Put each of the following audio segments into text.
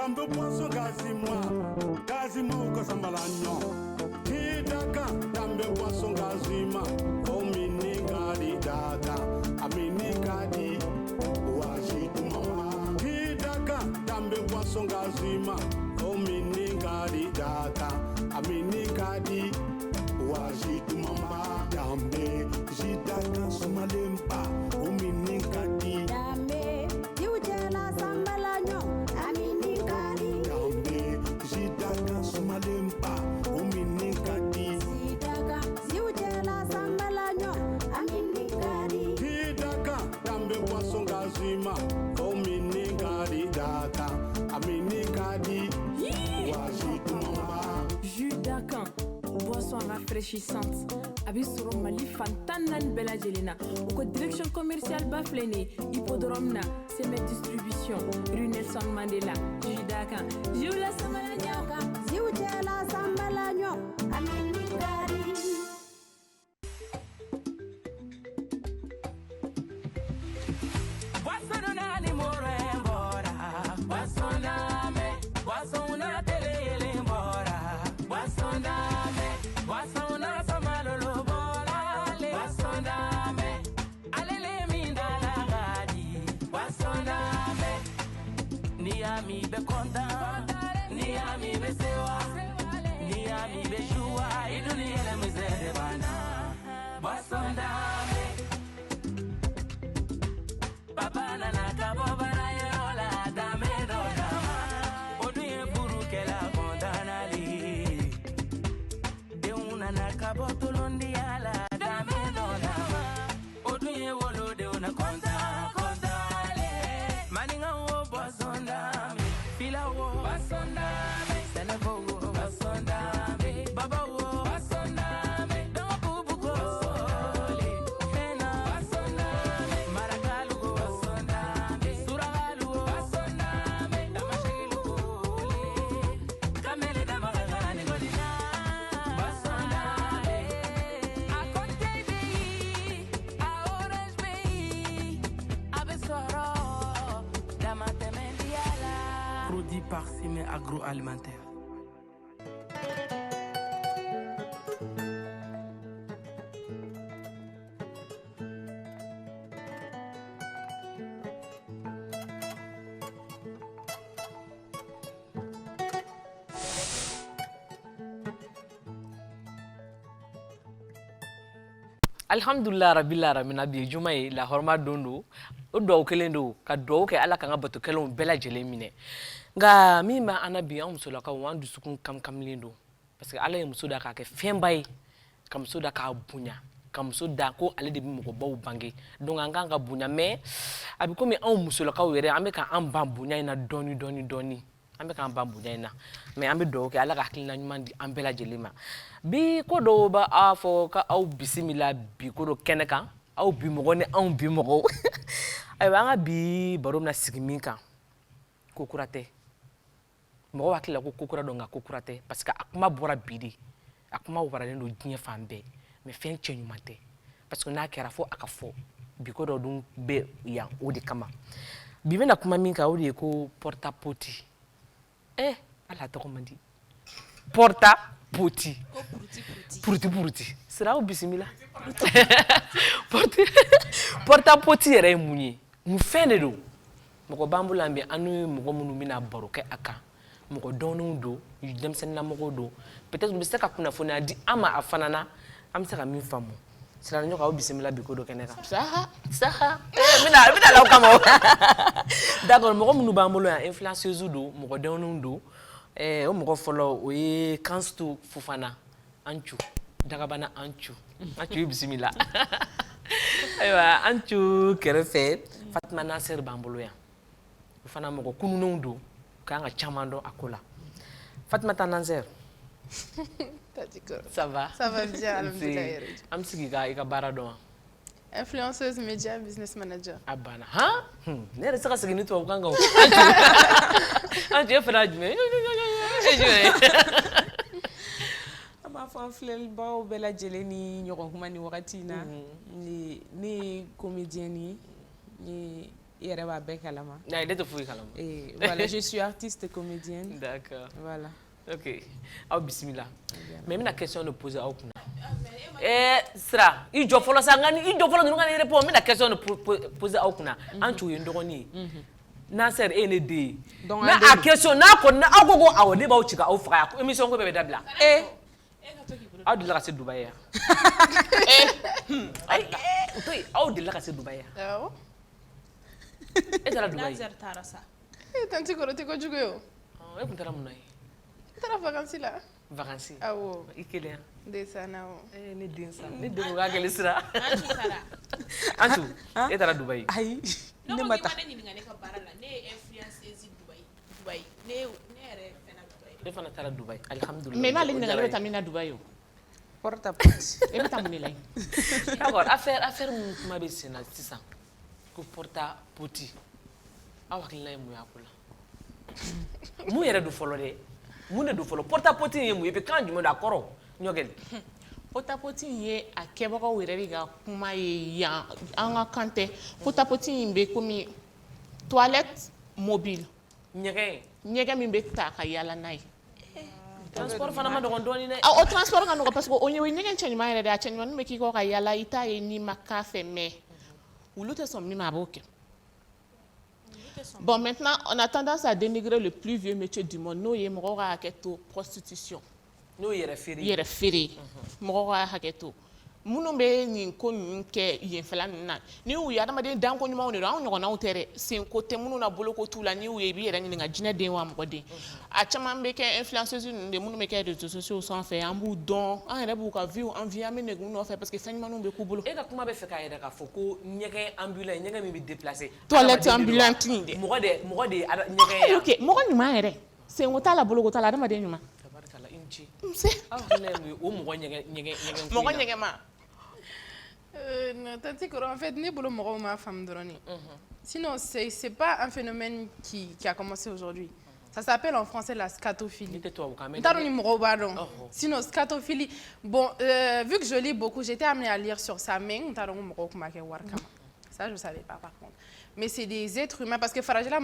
dambe poisson gazima ko sambalanyo hidaka dambe poisson gazima o mini gadi daka amini gadi wajitu mama hidaka dambe poisson gazima o mini gadi daka amini gadi wajitu mama dambe jidaka sumalempa o mini gadi dambe jiwjela sambalanyo amini gadi dambe jidaka sumalempa o mini gadi jidaka jiwjela sambalanyo amini gadi hidaka dambe poisson gazima o mini gadi daka amini gadi wajitu mama Jus d'Acan, boisson rafraîchissante. Abisuro Mali Fantanan Bella Jelena. Ou direction commerciale Baflene, Hippodrome na, Semet Distribution, rue Nelson Mandela. Jus d'Acan, Jula Samalanya. jiwjela sambalanyo amini gadi Niami be konta, niami be sewa, niami be shua, iduni ele mizere bana. Basondame, papa na nakabo bana yola dame do dama. Oduye buru kela kontana li, de una nakabo tolondi ala dame do dama. Oduye wolo de una konta. Basondame, fila wo, basondame, senebo wo, basondame, baba wo, basondame, dobu go, basondame, hena, basondame, maragalu go, basondame, suragalu go, basondame, damashilu go, kamele damaragani go dina, basondame, a konte bi, a orange bi, a besoro. Produit par Sime Agroalimentaire. Alhamdulillah rabbil alamin abi jumai la horma dondo o do kelendo ka do ke ala kan abatu kelon bela jele mine nga mi ma anabi am musola ka wandu sukun kam lindo parce que ala ye musoda ka ke fembay kam musoda ka bunya kam musoda ko ale de bi mo baw bangi donc an kan ka bunya mais abi ko mi am musola ka were ambe ka am ban bunya ina doni ambe ka am ban bunya ina mais ambe do ke ala ka klina nyuma di am bela jele ma bi ko do ba afo ka au bisimila bi ko do keneka au bi mo ne an bi mo ay ba nga bi barom na sigmin kan kokurate mo wa kila ko kokura do nga kokurate parce que akuma bora bidi akuma wara no dinya fambe me fen chenyumate parce que na kera fo akafo bi ko do dum be ya odi kama bi na kuma min ka odi ko porta poti ala to komandi porta poti puruti sira o bisimila porta poti yere munye mu fene do moko bambulambe anu moko munu mina baroke aka moko donu do demsen na moko do peut-être be seka kuna fona di ama afanana am seka min famu sira nyoka o bisimila bi ko do keneka saha mina la kama d'accord moko munu bambulo ya influenceuse do moko donu do o moko follow o ye kanstu fufana anchu dagabana anchu bisimila aywa anchu kerefe Fatma Nasser bambolo ya fana moko kununu do kanga chamando akola Fatma Nasser ça va bien alhamdulillah am sigi ga ika barado influenceuse média business manager abana ha ne resa sigi ni to kanga anchu fana jume ma fa flel bawo bela jeleni ñoko kuma ni wakati na ni comédien ni i yɛrɛ b'a bɛɛ kalama. Ne tɛ foyi kalama. Voilà, je suis artiste comédienne. D'accord. Voilà. Ok. Aw bisimila. Mais n bɛna question de poser aw kunna. Sira i jɔ fɔlɔ sa i jɔ fɔlɔ ninnu ka ne répond n bɛna question de poser aw kunna. An t'u ye n dɔgɔnin ye. Nasser e ne den ye. Mais a question n'a kɔni aw ko ko awɔ ne b'aw ci k'aw faga émission ko bɛɛ bɛ dabila. Aw delila ka se Dubaï yan. Aw delila ka se Dubaï yan. Awɔ. E taara Dubaï. Nazer taara sa. Tanti kɔrɔ tɛ kojugu ye o. E kun taara mun na ye? N taara vacances la. Vacances. Awɔ. I kelen yan. Ndeysaan awɔ. Ne den sa ne den ko k'a kɛlen sira. An tu taara. Antu e taara Dubaï. Ayi. Ne ma taa. Ne ɲininka ne ka baara la. Ne ye influenceuse Dubaï. Ne yɛrɛ fɛnɛ Dubaï. Ne fana taara Dubaï. Alhamdulillah. Mais n'ale ɲininka ne bɛ taa min na Dubaï o. Porte-à-porte. E bɛ taa mun de la yen? D'accord, affaire mun kuma bɛ sen na sisan ko porte-à-porte aw hakilina ye mun y'a ko la? Mun yɛrɛ don fɔlɔ dɛ? Mun de don fɔlɔ? Porte-à-porte ye mun ye? Puis kan jumɛn don a kɔrɔ? Ɲɔgɛli. Porte-à-porte in ye a kɛbagaw yɛrɛ de ka kuma ye yan an ka kan tɛ. Porte-à-porte in bɛ komi toilette mobile. Ɲɛgɛn min bɛ ta ka yaala n'a ye. Transport fana ma dɔgɔn dɔɔni dɛ. O transport ka nɔgɔn parce que o ye ɲɛgɛn cɛ ɲuman yɛrɛ de a cɛ ɲuman bɛ k'i kɔ ka yaala i t'a ye n'i ma k'a fɛ mais olu tɛ sɔn min ma a b'o kɛ. Bon maintenant on a tendance à dénigrer le plus vieux métier du monde n'o ye mɔgɔw ka hakɛ to prostitution. N'o yɛrɛ feere. Yɛrɛ feere mɔgɔw ka hakɛ to. Minnu bɛ nin ko ninnu kɛ yenfɛla ninnu na ni y'u ye adamaden danko ɲumanw de don anw ɲɔgɔnnaw tɛ dɛ senko tɛ minnu na boloko t'u la n'i y'u ye i b'i yɛrɛ ɲininka jinɛ den wa mɔgɔ den a caman bɛ kɛ influenceuse ninnu de minnu bɛ kɛ réseaux sociaux sanfɛ an b'u dɔn an yɛrɛ b'u ka vie envie an bɛ nɛgɛ u nɔfɛ parce que fɛn ɲumanw bɛ k'u bolo. E ka kuma bɛ fɛ k'a yɛrɛ k'a fɔ ko ɲɛgɛn ambulant ɲɛgɛn min bɛ déplacer. Toilette ambulante in dɛ. Mɔgɔ de ɲɛgɛn ye. Ok mɔgɔ ɲuman yɛrɛ senko t'a la boloko t'a la adamaden ɲuman. Tabarikala i ni ce. Aw hakilina ye mun ye o mɔgɔ ɲɛgɛn mɔgɔ ɲɛgɛn ma. Non, Tanti Koro, en fait, ni bolo mɔgɔw ma femme dɔrɔn. Sinon, c'est pas un phénomène qui a commencé aujourd'hui. Ça s'appelle en français la scatophilie. Sinon, scatophilie. Bon, vu que je lis beaucoup, j'étais amenée à lire sur ça, mais ça, je ne savais pas par contre. Mais c'est des êtres humains, parce que Farajela,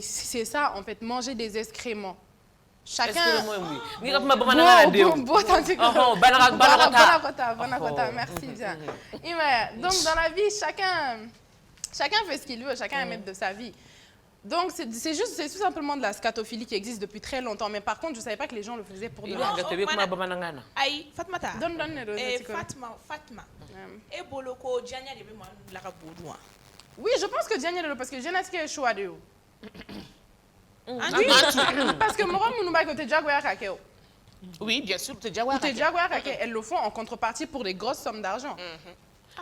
c'est ça, en fait, manger des excréments. Chacun. Merci bien. Donc dans la vie, chacun fait ce qu'il veut, chacun est maître de sa vie. Donc c'est tout simplement de la scatophilie qui existe depuis très longtemps. Mais par contre, je ne savais pas que les gens le faisaient pour de l'argent. Aïe, Fatmata. Donne Fatma. Et Boloko, Dianya de la oui, je pense que Dianya de parce que Dianya est choix de parce que oui, bien sûr, elles le font en contrepartie pour des grosses sommes d'argent.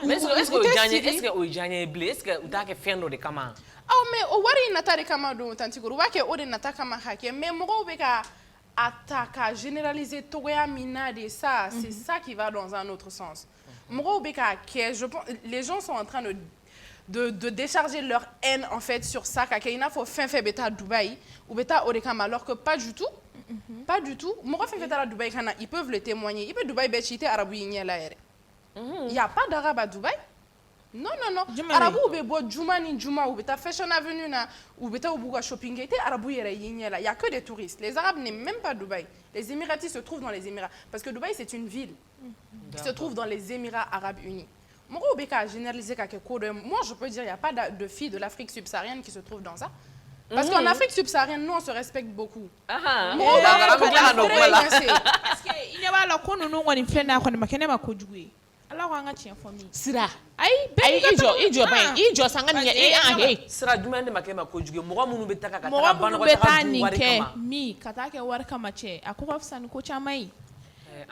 Mais est-ce que Dianya est blé? Est-ce que tu as fait de kama? Oh, mais au wari nata de kama do tantikuru wa ke ode nata kama hake mais moko beka attaque généraliser togoya mina de ça, c'est ça qui va dans un autre sens. Moko beka ke je pense les gens sont en train de décharger leur haine en fait sur ça il faut faire beta Dubaï ou beta Odekama alors que pas du tout. Pas du tout. Moi fait beta Dubaï kana ils peuvent le témoigner. Ils peuvent Dubaï bechité arabu la ere. Il y a pas d'arabe à Dubaï. Non. Arabu be bo Juma ni Juma ou beta Fashion Avenue na ou beta Obuga Shopping Gate arabu yere yinyela. Il y a que des touristes. Les arabes n'aiment même pas Dubaï. Les Émiratis se trouvent dans les Émirats parce que Dubaï c'est une ville qui se trouve dans les Émirats Arabes Unis. Moi, je peux dire qu'il n'y a pas de filles de l'Afrique subsaharienne qui se trouvent dans ça. Parce qu'en Afrique subsaharienne, nous, on se respecte beaucoup. Parce qu'il y a la qu'on nous on fait n'a qu'on m'a ma conjugué. Alors on a tient famille. Sira. Aïe, ijo sanga ni Sira duma de makema conjugué. Moi munu betaka kata bana ko ni mi kata ke war kama che. Akoko fsan ko chamai.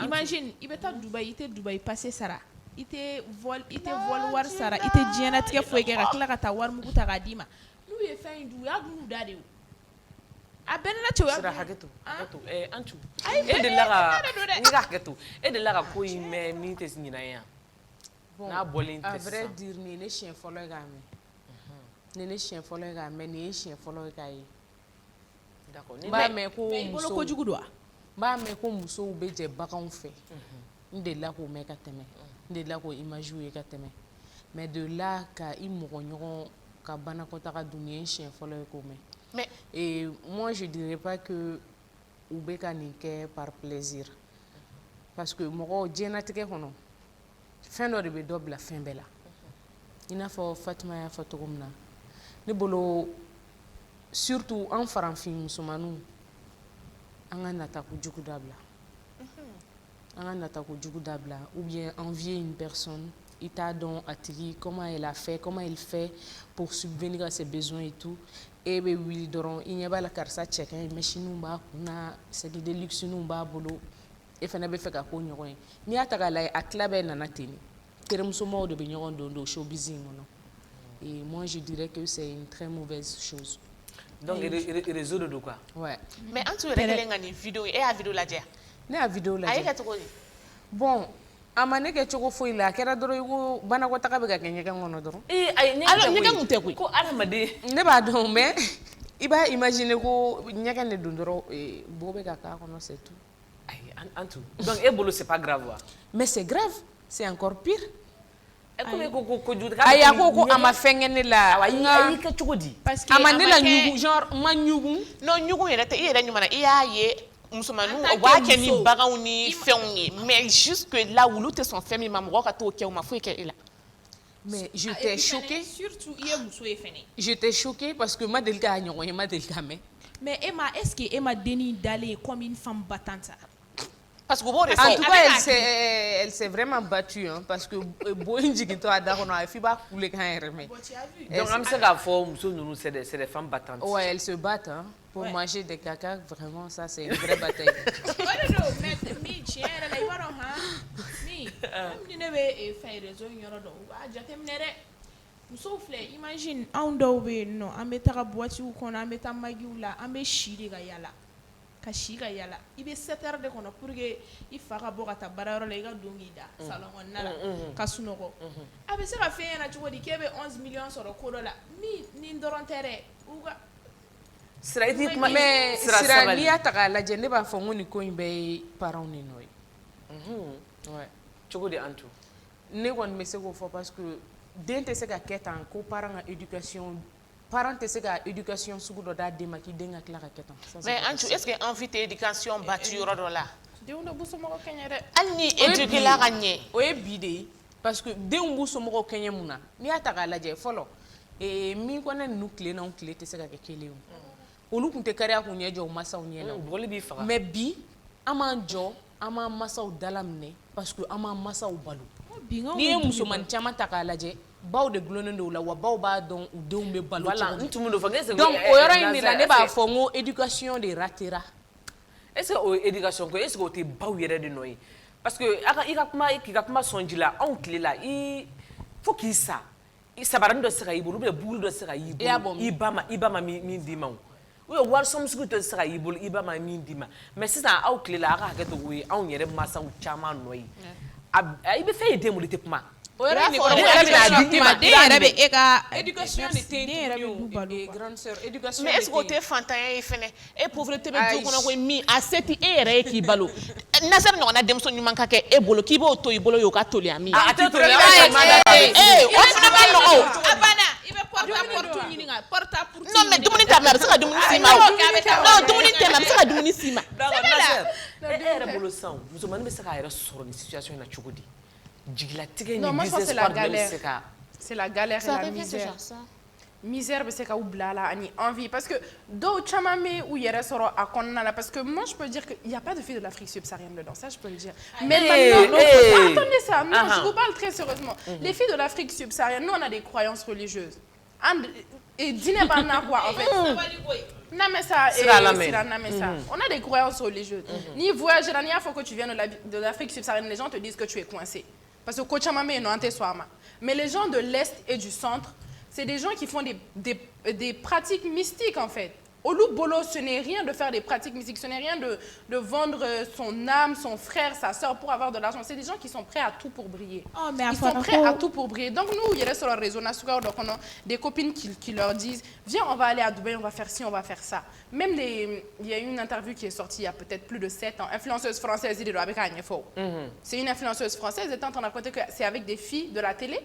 Imagine, il beta Dubaï passer Sara. Ite vol war sara ite diana tige foyeke ka kila ka ta war mugu ta ka dima n'u ye fɛn in dun u y'a dun u da de o a bɛɛ nana cɛ o y'a dun hakɛto Antu e de la ka ko in mɛn min tɛ ɲinan yan n'a bɔlen tɛ sisan. À vrai dire nin ye ne siɲɛ fɔlɔ ye k'a mɛn nin ye ne siɲɛ fɔlɔ ye k'a mɛn nin ye siɲɛ fɔlɔ ye k'a ye. D'accord n b'a mɛn ko musow bolo kojugu don wa. n b'a mɛn ko musow bɛ jɛ baganw fɛ Ndela ko me ka tɛmɛ ndela ko image ye ka tɛmɛ mais de là ka i mɔgɔ ɲɔgɔn ka banakɔtaga dun ni ye siɲɛ fɔlɔ ye ko mɛn mais moi je dirais pas que u bɛ ka nin kɛ par plaisir parce que mɔgɔ diɲɛlatigɛ kɔnɔ fɛn dɔ de bɛ dɔ bila fɛn bɛɛ la i n'a fɔ Fatima y'a fɔ cogo min na ne bolo surtout an farafin musomaninw an ka nata kojugu dabila an ka nata kojugu dabila ou bien envier une personne i t'a dɔn a tigi comment elle a fait comment il fait pour subvenir à ses besoins et tout e bɛ wuli dɔrɔn i ɲɛ b'a la karisa cɛ ka ɲi machine b'a kunna segi de luxe b'a bolo e fana bɛ fɛ ka ko ɲɔgɔn ye n'i y'a ta k'a lajɛ a tila bɛɛ nana ten de terimusomaw de bɛ ɲɔgɔn don showbiz in kɔnɔ et moi je dirais que c'est une très mauvaise chose. Donc réseau de quoi? Ouais. Mais an t'u yɛrɛ kelen ka nin vidéo ye e y'a vidéo lajɛ? Ne y'a vidéo lajɛ. A ye kɛ cogo di? Bon a ma ne kɛ cogo foyi la a kɛra dɔrɔn i ko banakɔtaga bɛ ka kɛ ɲɛgɛn kɔnɔ dɔrɔn. Alors ɲɛgɛn kun tɛ koyi. Ko adamaden. Ne b'a dɔn mais i b'a imaginer ko ɲɛgɛn de don dɔrɔn bo bɛ ka k'a kɔnɔ c'est tout. Ayi en tout. Donc e bolo c'est pas grave wa? Mais c'est grave, c'est encore pire. E ko e ko kojugu. Ayi a ko a ma fɛn kɛ ne la. Ayi a y'i kɛ cogo di? Parce que a ma ne la ɲugun genre ma ɲugun. Non ɲugun yɛrɛ tɛ i yɛrɛ ɲuman na i y'a ye musomaninw u b'a kɛ ni baganw ni fɛnw ye mais jusque là olu tɛ sɔn fɛn min ma mɔgɔ ka t'o kɛ u ma foyi kɛ e la. Mais j'étais choquée. Surtout i ye muso ye fɛnɛ. J'étais choquée parce que ma deli k'a ɲɔgɔn ye ma deli k'a mɛn. Mais Emma, est-ce que Emma Denis Dalé est comme une femme battante? Parce que b'o de En fɔ. tout cas, elle s'est vraiment battue hein, parce que bo in jigintɔ a da kɔnɔ a f'i b'a kule kan yɛrɛ mɛn. Donc an bɛ se k'a fɔ muso ninnu c'est des femmes battantes. Ouais, elles se battent hein, pour manger des caca, vraiment ça c'est une vraie bataille. Mais mi tiɲɛ yɛrɛ la i b'a dɔn han mi ni ne bɛ fɛn réseau in yɔrɔ dɔn u b'a jateminɛ dɛ musow filɛ imagine anw dɔw bɛ yen nɔ an bɛ taga boîtiw kɔnɔ an bɛ taa magiw la an bɛ si de ka yala ka si ka yala i bɛ 7 heures de kɔnɔ pour que i fa ka bɔ ka taa baarayɔrɔ la i ka don k'i da salon kɔnɔna la ka sunɔgɔ a bɛ se ka fɛn ɲɛna cogo di k'e bɛ 11 millions sɔrɔ ko dɔ la nin dɔrɔn tɛ dɛ u ka Sira i t'i kuma mais sira sira sabali. n'i y'a ta k'a lajɛ ne b'a fɔ n ko nin ko in bɛɛ ye parents ni nɔ ye. Ouais. Cogo di an tout? Ne kɔni bɛ se k'o fɔ parce que den tɛ se ka kɛ tan ko parent ka éducation parent tɛ se ka éducation sugu dɔ d'a den ma k'i den ka tila ka kɛ tan. Mais an tu est-ce que envie tɛ éducation battu yɔrɔ dɔ la? denw de b'u somɔgɔw kɛɲɛ dɛ. Hali ni éduqué la ka ɲɛ. O ye bi de ye parce que denw b'u somɔgɔw kɛɲɛ mun na n'i y'a ta k'a lajɛ fɔlɔ min kɔnɛ ninnu tile n'anw tile tɛ se ka kɛ kelen o olu tun tɛ kariya k'u ɲɛ jɔ u masaw ɲɛ na Bɔgɔli b'i faga. mais bi an b'an jɔ an b'an masaw dala minɛ parce que an b'an masaw balo n'i ye musomanin caman ta k'a lajɛ baw de gulonnen don o la wa baw b'a dɔn u denw bɛ balo Voilà, cogo n di tun bɛ n'o fɔ n donc o yɔrɔ in de la ne b'a fɔ n ko éducation de ratera. Est-ce que o ye éducation ko est-ce que o tɛ baw yɛrɛ de nɔ ye parce que i ka kuma sɔn ji la anw tile la fo k'i sa sabaranin dɔ tɛ se ka y'i bolo ou bien buguli dɔ tɛ se ka y'i bolo i ba ma min d'i ma o ou bien warisɔn sugu dɔ tɛ se ka y'i bolo i ba ma min d'i ma mais sisan aw tile la a ka hakɛ to o ye anw yɛrɛ mansaw caman nɔ ye i bɛ fɛn ye den bolo i tɛ kuma. O yɔrɔ in de den yɛrɛ bɛ e ka éducation de tɛ den yɛrɛ bɛ b'u balo yen grande sœur éducation Mais est-ce que o tɛ fantanya ye fɛnɛ e pauvreté bɛ du kɔnɔ ko min a se tɛ e yɛrɛ ye k'i balo Nasser ɲɔgɔnna denmuso ɲuman ka kɛ e bolo k'i b'o to i bolo ye o ka toli a min. A tɛ toli o fana b'a nɔgɔ o. a banna i bɛ porte ɲini ka porte à porte. Non mais dumuni tɛmɛ a bɛ se ka dumuni s'i ma o. Non dumuni tɛmɛ a bɛ se ka dumuni s'i ma. Nasser e yɛrɛ bolo sisan musomanin bɛ se k'a yɛrɛ sɔrɔ nin situation in na cogo di jigilatigɛ ni business partner bɛ se ka. C'est la galère et la misère. Misère bɛ se ka u bila la ani envie parce que dɔw caman bɛ u yɛrɛ sɔrɔ a kɔnɔna la parce que moi je peux dire que il y a pas de filles de l'Afrique subsaharienne dedans ça je peux le dire. Mais maintenant attendez ça non je vous parle très sérieusement les filles de l'Afrique subsaharienne nous on a des croyances religieuses et diinɛ b'an na quoi en fait. Namessa et Sira Namessa. On a des croyances religieuses. Ni voyager n'i y'a fɔ que tu viens de l'Afrique subsaharienne les gens te disent que tu es coincé parce que ko caman bɛ yen nɔ an tɛ sɔn a ma mais les gens de l'Est et du centre c'est des gens qui font des pratiques mystiques en fait. Olu Bolo, ce n'est rien de faire des pratiques mystiques, ce n'est rien de vendre son âme, son frère, sa soeur pour avoir de l'argent. C'est des gens qui sont prêts à tout pour briller. Oh, mais Ils sont prêts à tout pour briller. Donc nous, il y a sur le réseau, on a des copines qui leur disent, viens, on va aller à Dubaï, on va faire ci, on va faire ça. Même il y a une interview qui est sortie il y a peut-être plus de 7 ans, influenceuse française, c'est une influenceuse française, elle était en train de raconter que c'est avec des filles de la télé.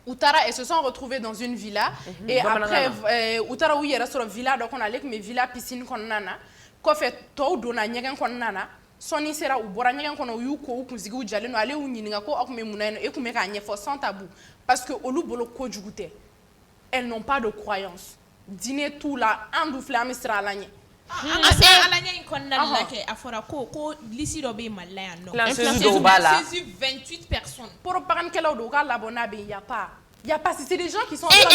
Outara, elles se sont retrouvées dans une villa. Et après, Outara, oui, elle est sur la villa, donc on allait avec mes villas, piscine, qu'on nana. Qu'on fait tout, dona, n'y a qu'on nana. Soni sera ou bora n'y a qu'on a eu quoi, ou qu'on s'y goûte, j'allais nous aller où n'y a quoi, ou mais mounane, et qu'on met un effort sans tabou. Parce que au loup, bolo, quoi, du goûter. Elles n'ont pas de croyance. Dîner tout là, un doufle, un sera l'année. Alanya inkonda lake afora ko lisi do be malaya no. C'est 28 personnes. Pour parler de l'eau, il n'y a pas. Il n'y a pas. C'est des gens qui sont en train de...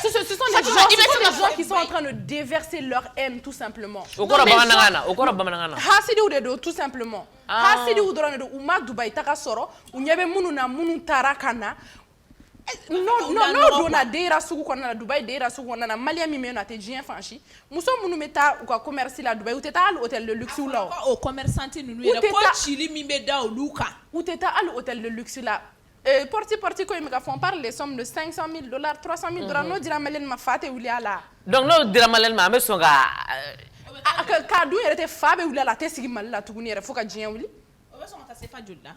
Ce sont des gens qui sont en train de déverser leur haine, tout simplement. Hasidi ou de tout simplement. Hasidi ou de Ouma Dubaï Takasoro, où il y avait Mounouna Mounou Tarakana. Non, dona deira sugu kona Dubai deira sugu kona Malia mi mena te jien fanchi muso munu meta ou ka commerce la Dubai ou teta al hôtel de luxe là au commerçante nous ira ko chili mi meda ou luka ou teta al hôtel de luxe là porti ko mi ka font parle les sommes de $500,000 $300,000 no dira malen ma fate ou là donc no dira malen ma me songa ka du yere te fabe ou là te sigi mal la tuguni yere foka jien wuli o be so mata se fa jolla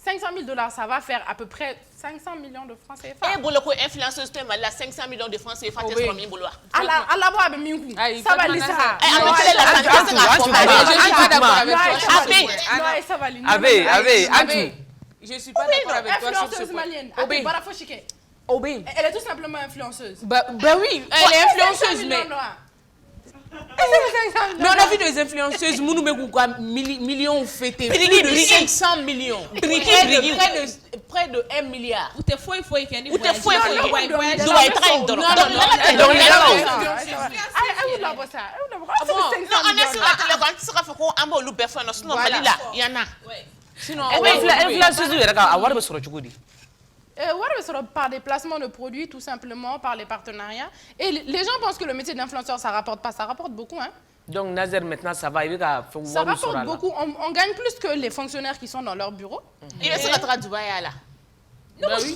$500,000, ça va faire à peu près 500 millions de francs CFA. Et pour le coup, influenceuse, tu as 500 millions de francs CFA, tu as 3 000 boulots. Allah va avec Minkou. Ça va l'issa. Je suis pas d'accord avec toi sur ce point. Elle est tout simplement influenceuse. Bah oui, elle est influenceuse, mais... Mais on a vu des influenceuses, millions fêtés, plus de 500 millions, près de 1 milliard. Ou t'es fouille, ou t'es fouille, par des placements de produits, tout simplement, par les partenariats. Et les gens pensent que le métier d'influenceur, ça rapporte pas. Ça rapporte beaucoup, hein. Donc, Nazer, maintenant, ça va. Ça rapporte beaucoup. On gagne plus que les fonctionnaires qui sont dans leur bureau. Il est sur la Dubaï, là. Non, oui.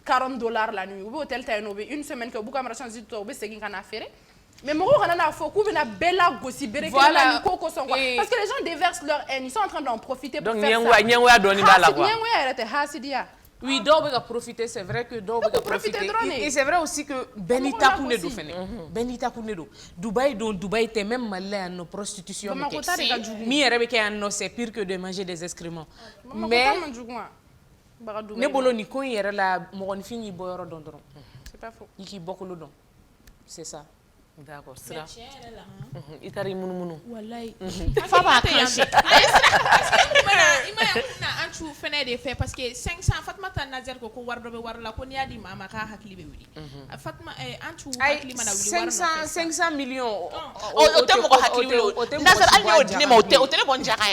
$40 la nuit. Hôtel une semaine que beaucoup de mais moi, on a fait coup une belle gosse voilà. Parce que les gens déversent leur haine, ils sont en train d'en profiter pour faire ça. Oui, donc on profiter, c'est vrai que donc on profiter. Et c'est vrai aussi que Benita Kunedo fait. Benita Kunedo. Dubaï était même malais à nos prostitutions. C'est pire que de manger des excréments. Mais ne bolo ni ko yere la mo ni fini boyoro dondron. C'est pas faux. Iki beaucoup le don. C'est ça. D'accord, c'est là. Itari munu. Wallahi. Fa ba clencher. Antu fene de fait parce que 500 Fatma tan Nazer ko wardo be warla ko niadi mama ka hakli be wuli. Fatma antu hakli mana wuli warno. 500 millions. O te mo hakli wuli. Nazer alni odine mo te bon jara.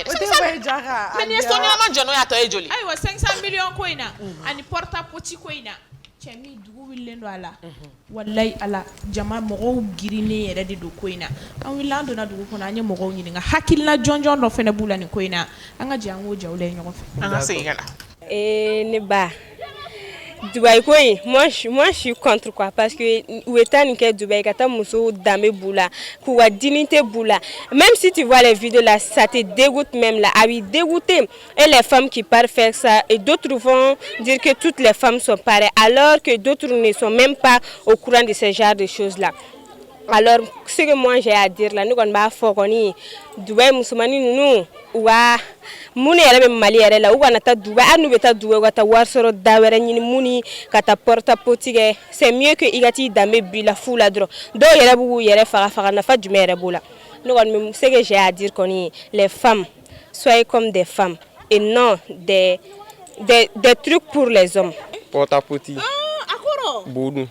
Mais ni estonia man jono ya to e joli. Aywa 500 millions ko ina. Ani porta poti ko ina. Chemi dugu willendo ala wallahi ala jama mogo girine yere de do koina an willando na dugu kona anye mogo nyinga hakilna jonjon no fene bula ni koina anga jango jawle nyoko fe anga seyala ne ba Dubaï quoi moi je suis contre quoi parce que où étant ni que Dubaï kata muso dame boula kwa dignité boula même si tu vois les vidéos là ça te dégoûte même là ah oui dégoûté et les femmes qui partent faire ça et d'autres vont dire que toutes les femmes sont pareilles alors que d'autres ne sont même pas au courant de ce genre de choses là. Alors ce que moi j'ai à dire là nous on va faire koni Dubaï musulmani nous wa muni yɛrɛ bɛ Mali yɛrɛ la u kana taa Dubaï hali n'u bɛ taa Dubaï u ka taa wari sɔrɔ da wɛrɛ ɲini muni ka taa porte-à-porte kɛ c'est mieux que i ka t'i danbe bi la fu la dɔrɔn dɔw yɛrɛ b'u yɛrɛ faga nafa jumɛn yɛrɛ b'o la ne kɔni ce que j'ai à dire kɔni les femmes soyez comme des femmes et non des trucs pour les hommes porte-à-porte boudou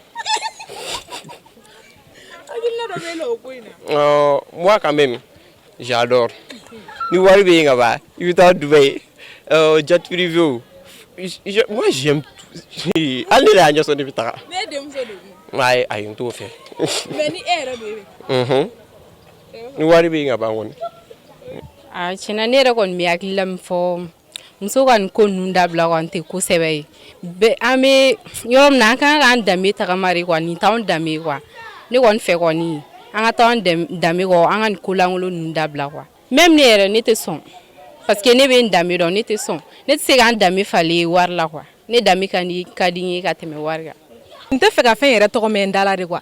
Moi, quand même, j'adore. Nous voyons bien là-bas. Il est à Dubaï. Jet privé. Moi, j'aime tout. Allez là, nous sommes des vitara. Ouais, aïe, tout fait. Mais ni era bébé. Nous voyons bien là-bas. Ah, tiens, ne yɛrɛ kɔni bɛ hakilila min fɔ muso ka nin ko ninnu dabila kɔni tɛ kosɛbɛ ye an bɛ yɔrɔ min na an kan k'an danbe tagama de quoi nin t'anw danbe ye quoi ne kɔni fɛ kɔni an ka taa an danbe kɔ an ka nin ko lankolon ninnu dabila quoi même ne yɛrɛ ne tɛ sɔn parce que ne bɛ n danbe dɔn ne tɛ sɔn ne tɛ se k'an danbe falen wari la quoi ne danbe ka di n ye ka tɛmɛ wari kan. n tɛ fɛ ka fɛn yɛrɛ tɔgɔ mɛn n da la de quoi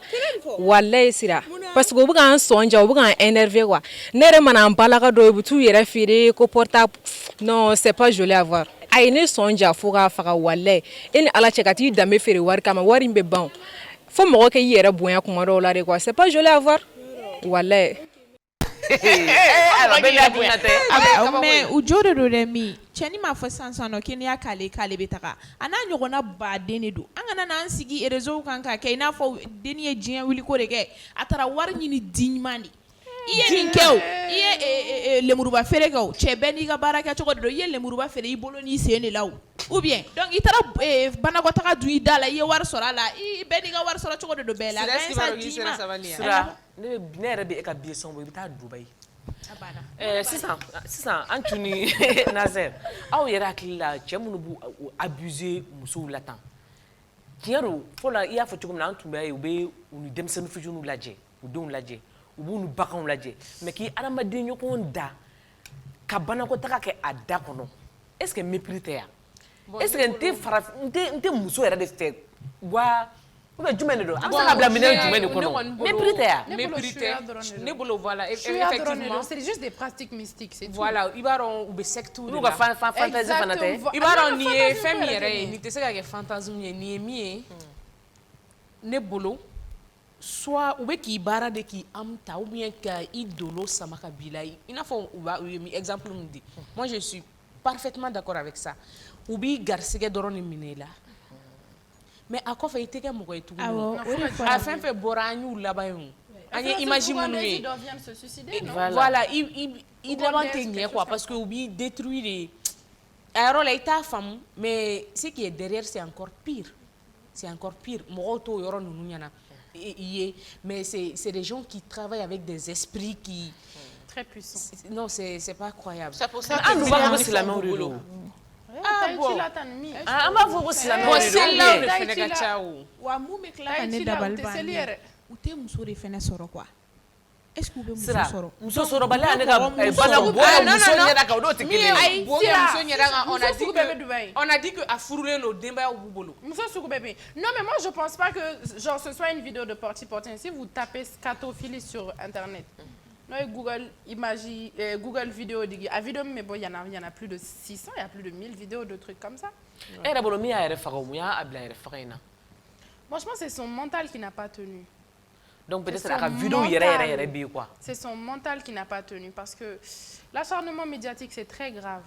walayi sira parce que u bɛ k'an sɔn ja u bɛ k'an énerver quoi ne yɛrɛ mana n balaka dɔ u bɛ t'u yɛrɛ feere ko portable non c'est pas joli à voir a ye ne sɔn ja fo k'a faga walayi e ni ala cɛ ka t'i danbe feere wari kama wari in bɛ ban fo mɔgɔ kɛ i yɛrɛ bonya kuma dɔw la de quoi c'est pas joli à voir walayi. Mais u jo de do dɛ min cɛ ni m'a fɔ sisan nɔ k'i ni y'a k'ale bɛ taga a n'a ɲɔgɔnna baden de don an kana n'an sigi réseau kan k'a kɛ i n'a fɔ denni ye diɲɛ wuli ko de kɛ a taara wari ɲini di ɲuman de i ye nin kɛ o i ye lemuruba feere kɛ o cɛ bɛɛ n'i ka baara kɛ cogo de don i ye lemuruba feere i bolo n'i sen de la o ou bien donc i taara banakɔtaga dun i da la i ye wari sɔrɔ a la i bɛɛ n'i ka wari sɔrɔ cogo de don bɛɛ la Sira ne yɛrɛ bɛ e ka billet sɔn bɔ i bɛ taa Dubaï sisan an tun ni Nazer aw yɛrɛ hakili la cɛ minnu b'u abuser musow la tan tiɲɛ don fɔlɔ i y'a fɔ cogo min na an tun b'a ye u bɛ u ni denmisɛnnin fitininw lajɛ u denw lajɛ u b'u ni baganw lajɛ mais k'i adamaden ɲɔgɔn da ka banakɔtaga kɛ a da kɔnɔ est ce que mépris tɛ yan est ce que n tɛ muso yɛrɛ de fɛ wa ou bien jumɛn de don an bɛ se ka bila minɛn jumɛn de kɔnɔ mépris tɛ yan mépris tɛ ne bolo voilà effectivement c'est juste des pratiques mystiques c'est tout voilà i b'a dɔn u bɛ secte de la n'u ka fantaisie fana tɛ i b'a dɔn nin ye fɛn min yɛrɛ ye nin tɛ se ka kɛ fantasme ye nin ye min ye ne bolo soit u bɛ k'i baara de k'i amta ou bien ka i dolo sama ka bila i n'a fɔ u ye min exemple min di moi je suis parfaitement d'accord avec ça u b'i garisɛgɛ dɔrɔn de minɛ i la mais a kɔfɛ i tɛ kɛ mɔgɔ ye tuguni a fɛn fɛn bɔra an y'u laban ye an ye image minnu ye voilà i laban tɛ ɲɛ quoi parce que u b'i détruire de a yɔrɔ la i t'a faamu mais ce qui est derrière c'est encore pire mɔgɔw t'o yɔrɔ ninnu ɲɛna mais c'est des gens qui travaillent avec des esprits qui très puissants. Non, c'est pas croyable. C'est pour ça que nous va aussi la main au boulot. Ah bon. Ah on va voir aussi la main au boulot. C'est là où le fenêtre ciao. Wa mu me kila ka ne dabal ba. U te muso de fenêtre sɔrɔ quoi. Est-ce que vous pouvez muso sɔrɔ? Muso sɔrɔ bali ale ka bala boya muso ɲɛda kan o do tɛ kelen ye. Muso ɲɛda kan on a dit que a furulen no denbayaw b'u bolo. Muso sugu bɛɛ bɛ. Non mais moi je pense pas que genre ce soit une vidéo de porte-à-porte. Si vous tapez scatophilie sur internet. Google Images, Google vidéo, à vidéo mais bon il y en a plus de 600, il y a plus de 1000 vidéos de trucs comme ça. Et d'abord mi a moi je pense que c'est son mental qui n'a pas tenu. Donc peut-être la vidéo yere bi quoi. C'est son mental qui n'a pas tenu parce que l'acharnement médiatique c'est très grave.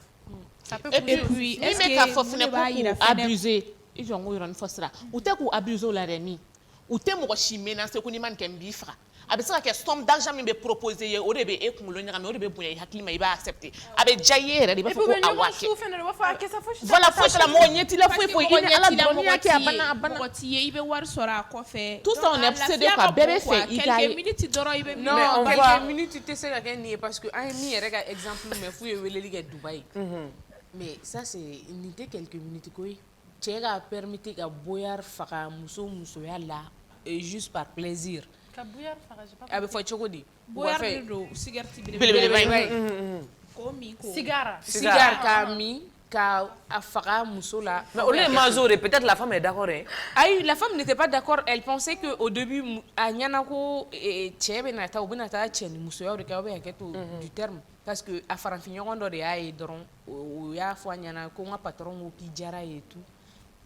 Ça peut et puis est-ce que abuser ils ont eu une force là. Ou t'es qu'on abuse la remi. Ou t'es mo chi menacer ko ni man kem bi fra. A bɛ se ka kɛ somme d'argent min bɛ proposer ye o de bɛ e kunkolo ɲagami o de bɛ bonya i hakili ma i b'a accepter a bɛ diya i ye yɛrɛ de i b'a fɔ ko awa kɛ voilà foyi t'a la mɔgɔ ɲɛ t'i la foyi foyi i ni ala dɔrɔn n'i y'a kɛ a banna mɔgɔ t'i ye i bɛ wari sɔrɔ a kɔfɛ tout ça on est obsédé quoi bɛɛ bɛ fɛ i k'a ye quelques minutes dɔrɔn i bɛ non quelques minutes tɛ se ka kɛ nin ye parce que an ye min yɛrɛ ka exemple mɛn f'u ye weleli kɛ Dubaï mais ça c'est nin tɛ quelques minutes ko ye cɛ ka permettre ka boyar faga musoya la juste par plaisir. A bɛ fɔ cogo di? Boyar de don cigarette cigare k'a min ka a faga muso la. Mais on est mazoré, peut-être la femme est d'accord hein? Ayi la femme n'était pas d'accord, elle pensait que au début a ɲɛna ko cɛ bɛ na taa u bɛ na taa cɛ ni musoya de kɛ ou bien hakɛto du terme parce que a farafinɲɔgɔn dɔ de y'a ye dɔrɔn o y'a fɔ a ɲɛna ko n ka patron ko k'i diyara ye tout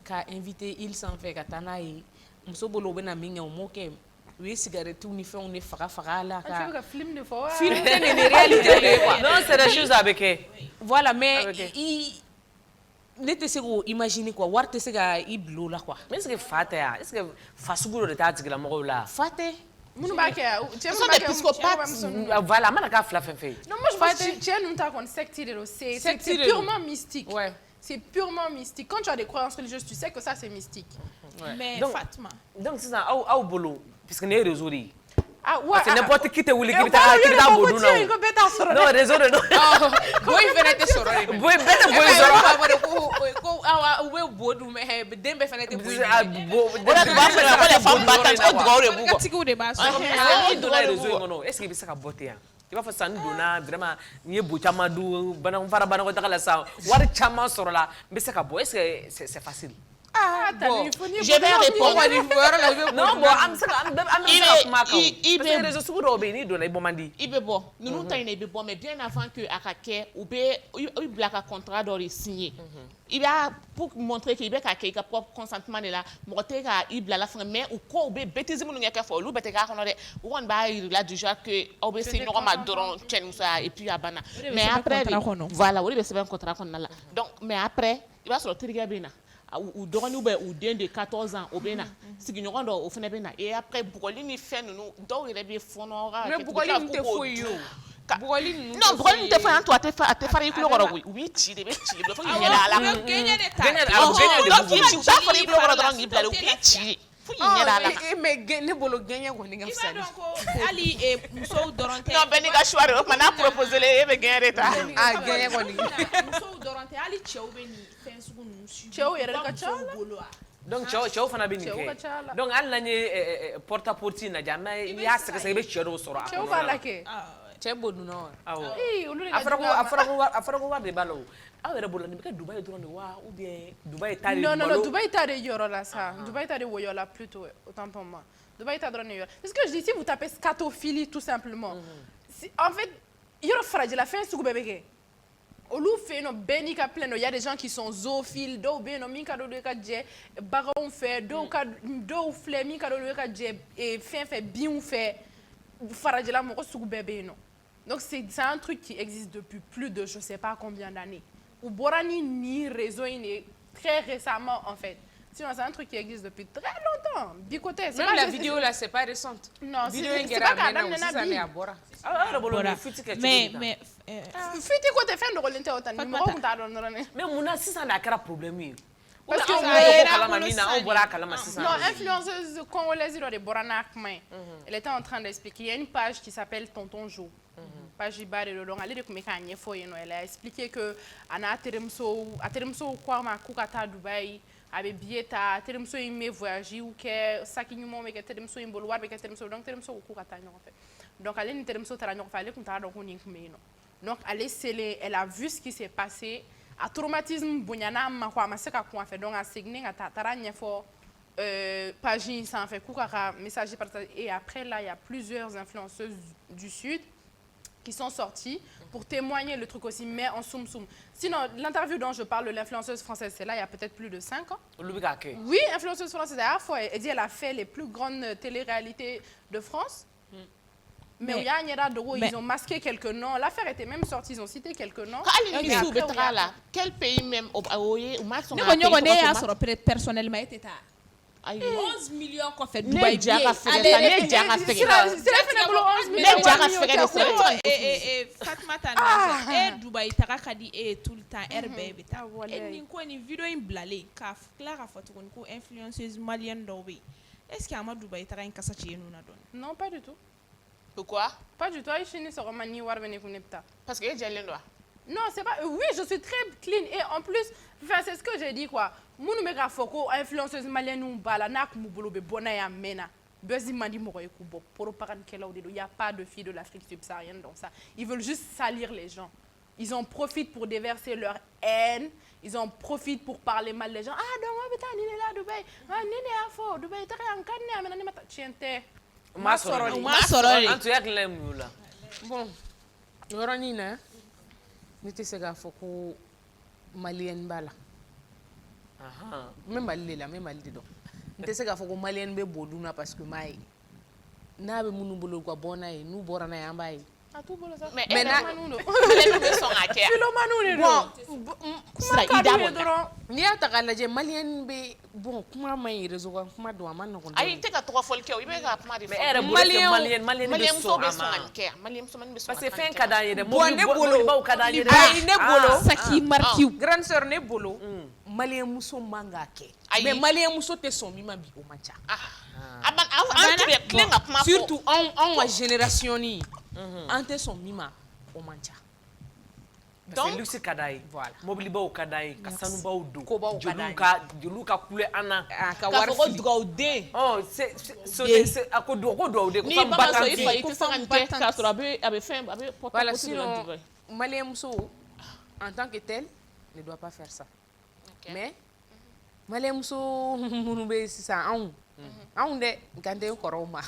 k'a invité île sanfɛ ka taa n'a ye muso bolo u bɛ na min kɛ o m'o kɛ. U ye cigarette ni fɛnw de faga la ka film de fɔ film tɛ nin réalité de quoi non c'est des choses a bɛ kɛ voilà mais ne tɛ se k'o imaginer quoi wari tɛ se ka i bila o la quoi mais est-ce que fa tɛ yan est-ce que fa sugu dɔ de t'a tigilamɔgɔw la fa tɛ Voilà, man ka fla fait. Non, moi je vois que tu as une secte, c'est purement mystique. Ouais. C'est purement mystique. Quand tu as des croyances religieuses, tu sais que ça c'est mystique. Mais Donc, Fatma. Donc c'est ça, au boulot, puisque n'est réseau. Ah ouais. Parce que n'importe qui te voulait qui t'a boudou non. Non, réseau non. Boy venait te soror. Boy beta boy soror. Ko awa bodu me dembe fenêtre boy. Ora tu vas faire les femmes battantes ko dogore bugo. Tiku de bas. Ah, dona réseau non. Est-ce que bisa ka botter ya? Il va faire ça dona vraiment ni bu chamadu bana fara bana ko takala sa. War chama soro la, mais c'est ka boy, est-ce que c'est facile? Ah, bon, je vais répondre. Non, bon, il bon. Nous t'as bon, mais bien avant que Akake ou il blague un contrat d'or signé. Il va pour montrer qu'il a un propre consentement de la montrer qu'il blague la fin mais ou quoi ou bêtise mon n'y a qu'à faire ou bêtise qu'on aurait ou on va il a déjà que au c'est normal d'oron ça et puis à bana. Mais après voilà, oui, c'est un contrat qu'on a là. Donc mais après il va sortir Gabina. Ou dɔgɔni ou den de 14 ans o bɛ na sigiɲɔgɔn dɔ o fana bɛ na et après bugɔli ni fɛn ninnu dɔw yɛrɛ bɛ fɔnɔ ka mais bugɔli nin tɛ foyi ye o bugɔli ninnu non bugɔli nin tɛ foyi an to a tɛ fara i kulo kɔrɔ koyi u b'i ci de bɛ ci de fo k'i ɲɛ da a la gɛɲɛ de ta k'i ci u t'a fara i kulo kɔrɔ dɔrɔn k'i bila u b'i ci de fo k'i ɲɛ da a la mais ne bolo gɛɲɛ kɔni ka fisa i b'a dɔn ko hali musow dɔrɔn tɛ non bɛɛ n'i ka choix de o tuma n'a proposé e bɛ gɛɲɛ de ta a gɛɲɛ kɔni musow dɔrɔn tɛ hali cɛw bɛ nin fɛn sugu ninnu su cɛw yɛrɛ ka ca la donc cɛw fana bɛ nin kɛ donc hali n'an ye porte à porte in lajɛ n'i y'a sɛgɛsɛgɛ i bɛ cɛ dɔw sɔrɔ a kɔnɔna la cɛw b'a la kɛ cɛ b'o dun wa awɔ a fɔra ko wari de b'a la o aw yɛrɛ bolo nin bɛ kɛ Dubaï dɔrɔn de wa ou bien Dubaï ta de non Dubaï ta de yɔrɔ la sa Dubaï ta de woyɔ la plutôt autant pour moi Dubaï ta dɔrɔn de yɔrɔ parce que je dis si vous tapez scatophilie tout simplement en fait yɔrɔ farajɛla fɛn sugu bɛɛ bɛ kɛ olu fɛ yen nɔ bɛɛ n'i ka plein il y a des gens qui sont zoophiles dɔw bɛ yen nɔ min ka d'olu ye ka jɛ baganw fɛ dɔw filɛ min ka d'olu ye ka jɛ fɛn fɛ binw fɛ farajɛla mɔgɔ sugu bɛɛ bɛ yen nɔ donc c'est un truc qui existe depuis plus de je sais pas combien d'années u bɔra ni réseau in de très récemment en fait sinon c'est un truc qui existe depuis très longtemps bicoté même la vidéo là c'est pas récente non c'est pas qu'à daminɛ na bi mais fiti côté fɛn dogolen tɛ o ta ni mɔgɔ kun t'a dɔn dɔrɔn ne mais mun na sisan de a kɛra problème ye parce que anw bɔra a kalama sisan non influenceuse congolaise dɔ de bɔra n'a kuma ye elle était en train d'expliquer il y a une page qui s'appelle Tonton Jo page ba de donc ale de tun bɛ k'a ɲɛfɔ yen nɔ elle a expliqué que a n'a terimuso ko a ma k'u ka taa Dubaï a bɛ billet ta terimuso in bɛ voyage kɛ saki ɲumanw bɛ kɛ terimuso in bolo wari bɛ kɛ terimuso donc terimuso ko k'u ka taa ɲɔgɔn fɛ donc ale ni terimuso taara ɲɔgɔn fɛ ale tun t'a dɔn ko nin tun bɛ yen nɔ donc ale selen elle a vu ce qui s'est passé a traumatisme bonyana ma ko a ma se ka kun a fɛ donc a seginnen ka taa a taara ɲɛfɔ page in sanfɛ k'u ka ka message partager et après là il y a plusieurs influenceuses du sud qui sont sortis pour témoigner le truc aussi, mais en soum-soum. Sinon, l'interview dont je parle de l'influenceuse française, c'est là il y a peut-être plus de 5 ans. Oui, influenceuse française, à la fois, elle dit elle a fait les plus grandes téléréalités de France. Mais ils ont masqué quelques noms. L'affaire était même sortie, ils ont cité quelques noms. Quel pays même personnellement était 11 millions qu'on fait Dubaï. Fatma Tana Dubaï taka kadi tout le temps RB ta ni ko ni vidéo in blale ka kla ka photo ko influenceuse malienne do bi est-ce que ama Dubaï taka in kasa ci nous na don non pas du tout pourquoi pas du tout ay chini so mani war bene ko nepta parce que jellen do non c'est pas oui je suis très clean et en plus enfin c'est ce que j'ai dit quoi munu me ka foko influenceuse malienne ou bala nak mu bolo be bona ya mena bezi mandi moko ko bo propagande kelaw de il y a pas de filles de l'Afrique subsaharienne dans ça ils veulent juste salir les gens ils en profitent pour déverser leur haine ils en profitent pour parler mal des gens ah donc on beta ni là Dubaï ah ni ne afo Dubaï ta kan kan ne amena ni mata chiente ma sorori antu yak lem la bon yoroni na ni te se ga foko malien bala même Mali la même Mali dedans nte se ka fɔ ko malien bɛ bɔ dun na parce que maa ye n'a bɛ minnu bolo ka bɔ n'a ye n'u bɔra n'a ye an b'a ye Mais malien bɛ sɔn ka kɛ sira i da bɔ dɔrɔn n'i y'a ta k'a lajɛ malien bɛ bon kuma ma ɲi réseau kan kuma don a ma nɔgɔn ayi i tɛ ka tɔgɔ fɔli kɛ o i bɛ ka kuma de fɔ malien muso bɛ sɔn ka kɛ malien musomanin bɛ sɔn parce que fɛn ka d'an ye dɛ bon ne bolo ka d'an ye ayi ne bolo saki marque grande sœur ne bolo malien muso man ka kɛ mais malien muso tɛ sɔn min ma bi o man ca surtout anw ka génération ni an tɛ sɔn min ma o man ca donc luxe ka d'an ye mobilibaw ka d'an ye ka sanubaw don joliw ka kule an na ka wari fili dugawu den a ko dugawu den n'i ba ma sɔn i fa i tɛ se ka nin kɛ k'a sɔrɔ a bɛ fɛn a bɛ voilà sinon malien muso en tant que tel ne doit pas faire ça mais malien muso minnu bɛ yen sisan anw dɛ gande kɔrɔw ma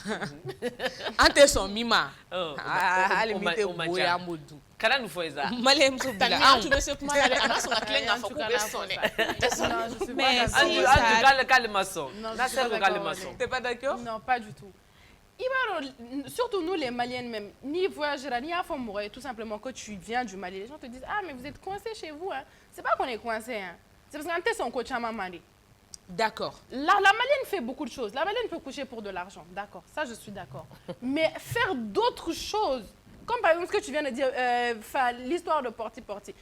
an tɛ sɔn min ma hali min tɛ boye an b'o dun kana nin fɔ eza malien muso bila anw tun bɛ se kuma la dɛ a ma sɔn ka tilen k'a fɔ k'u bɛ sɔn dɛ mais si k'ale ma sɔn Nasser ko k'ale ma sɔn t'es pas d'accord? Non, pas du tout. Surtout nous les Maliennes même, ni voyageurs, ni à fond tout simplement que tu viens du Mali, les gens te disent ah mais vous êtes coincés chez vous hein. C'est pas qu'on est coincés hein. C'est parce qu'en son coach à Mali. D'accord. La Malienne fait beaucoup de choses. La Malienne peut coucher pour de l'argent, d'accord. Ça, je suis d'accord. Mais faire d'autres choses, comme par exemple ce que tu viens de dire, l'histoire de Porti-Porti.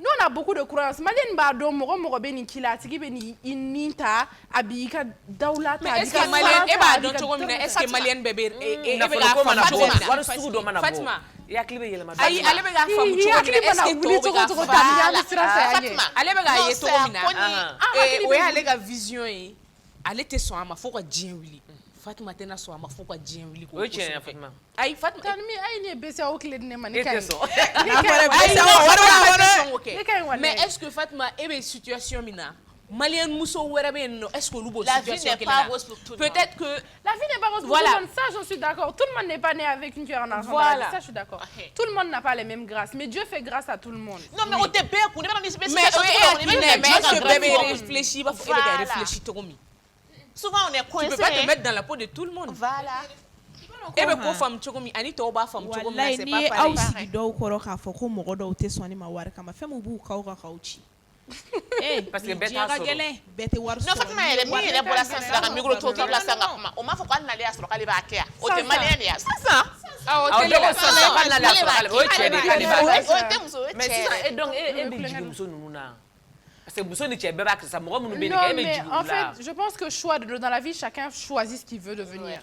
Nous, on a beaucoup de croyances. Malienne bado moro beni kila tigi beni inita abika daulata. Mais est-ce que Malienne bado chogomina? Est-ce que Malienne bébé e be ga fam chogomina? Fatima. Yakli be yelema. Ayi ale be ga fam chogomina. Est-ce que to be ga Fatima. Ale be ga ye chogomina. O ya ale ga vision yi. Ale te so ama fo ko dien wili. Fatima tena so ama fo ko dien wili ko. O tien Fatima. Ayi Fatima tanmi ayi ne bese o kile ne man kan. Mais est-ce que Fatima e be situation mina Malien muso were be no est-ce que lubo situation n'est pas rose pour tout le monde. Peut-être que la vie n'est pas rose pour tout le monde, ça j'en suis d'accord. Tout le monde n'est pas né avec une cuillère en argent. Voilà. Ça je suis d'accord. Tout le monde n'a pas les mêmes grâces, mais Dieu fait grâce à tout le monde. Non mais au début on est pas dans des spécifications. Mais est-ce que bébé réfléchit va faut réfléchir tout comme souvent on est coincé. Tu peux pas te mettre dans la peau de tout le monde. Voilà. E be ko fam chogomi ani to ba fam chogomi na c'est pas pareil. Wallahi ni sigi dɔw kɔrɔ k'a fɔ ko mɔgɔ dɔw tɛ sɔn ne ma wari kama fɛn min b'u kaw ka kaw ci. Parce que bɛɛ t'a sɔrɔ. Bɛɛ tɛ wari sɔrɔ. Non Fatima yɛrɛ min yɛrɛ bɔra sisan sisan ka micro to la sisan ka kuma o m'a fɔ k'ale n'ale y'a sɔrɔ k'ale b'a kɛ yan o tɛ maliyɛn de ye sisan. Awɔ tele la sisan k'ale n'ale y'a sɔrɔ k'ale o ye cɛ de ye k'ale b'a kɛ. O tɛ muso o ye cɛ. Mais sisan donc e bɛ jigin muso ninnu na. Parce que muso ni cɛ bɛɛ b'a kɛ sisan mɔgɔ minnu bɛ nin kɛ e bɛ jigin u la. En fait, je pense que choix dans la vie chacun choisit ce qu'il veut devenir.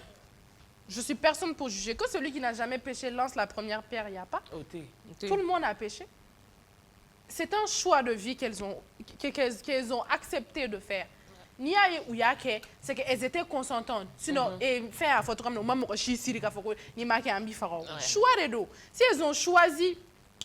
Je suis personne pour juger. Que celui qui n'a jamais péché lance la première pierre, il n'y a pas. Tout le monde a péché. C'est un choix de vie qu'elles ont accepté de faire. Nia ou yake, c'est qu'elles étaient consentantes. Sinon, faire à votre homme, maman, ni ma qui a mis pharaon. Choix de dos. Si elles ont choisi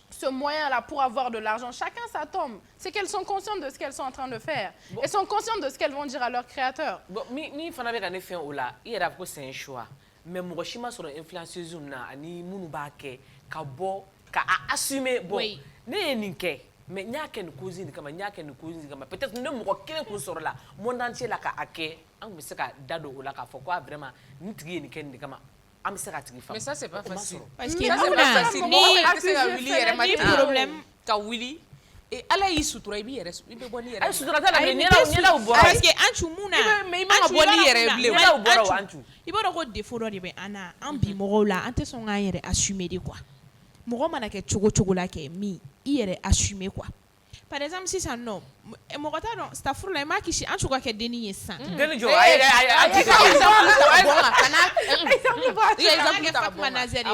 ce moyen-là pour avoir de l'argent, chacun sa tombe. C'est qu'elles sont conscientes de ce qu'elles sont en train de faire. Elles sont conscientes de ce qu'elles vont dire à leur créateur. Bon, mi fana bɛ ka ne fɛn o la, I yɛrɛ ko c'est un choix. Mais mɔgɔ si ma sɔrɔ influenceuse na ani minnu b'a kɛ ka bɔ ka assumer bon ne ye nin kɛ mais n y'a kɛ nin cause nin kama n y'a kɛ nin cause nin kama peut-être ne mɔgɔ kelen kun sɔrɔ la monde entier la ka a kɛ an kun bɛ se ka da don o la k'a fɔ ko vraiment nin tigi ye nin kɛ nin kama an bɛ se ka tigi faamu. Mais ça c'est pas facile. Parce que ça c'est pas facile. Ni tɛ se ka wuli yɛrɛ ma problème ka wuli. Et ala y'i sutura i b'i yɛrɛ i bɛ bɔ ni yɛrɛ. Ayi sutura t'a la mais ɲɛlaw bɔra. Parce que an tu mun na. Mais i ma bɔ ni yɛrɛ bilen. Ɲɛlaw bɔra o an tu. I b'a dɔn ko défaut dɔ de bɛ an na an bi mɔgɔw la an tɛ sɔn k'an yɛrɛ assumer de quoi. Mɔgɔ mana kɛ cogo cogo la kɛ min i yɛrɛ assumer quoi. Par exemple sisan nɔ mɔgɔ t'a dɔn sitafuru la i m'a kisi an cogo kɛ denni ye sisan. Denni jɔ ayi exemple ta Fatima Nazɛri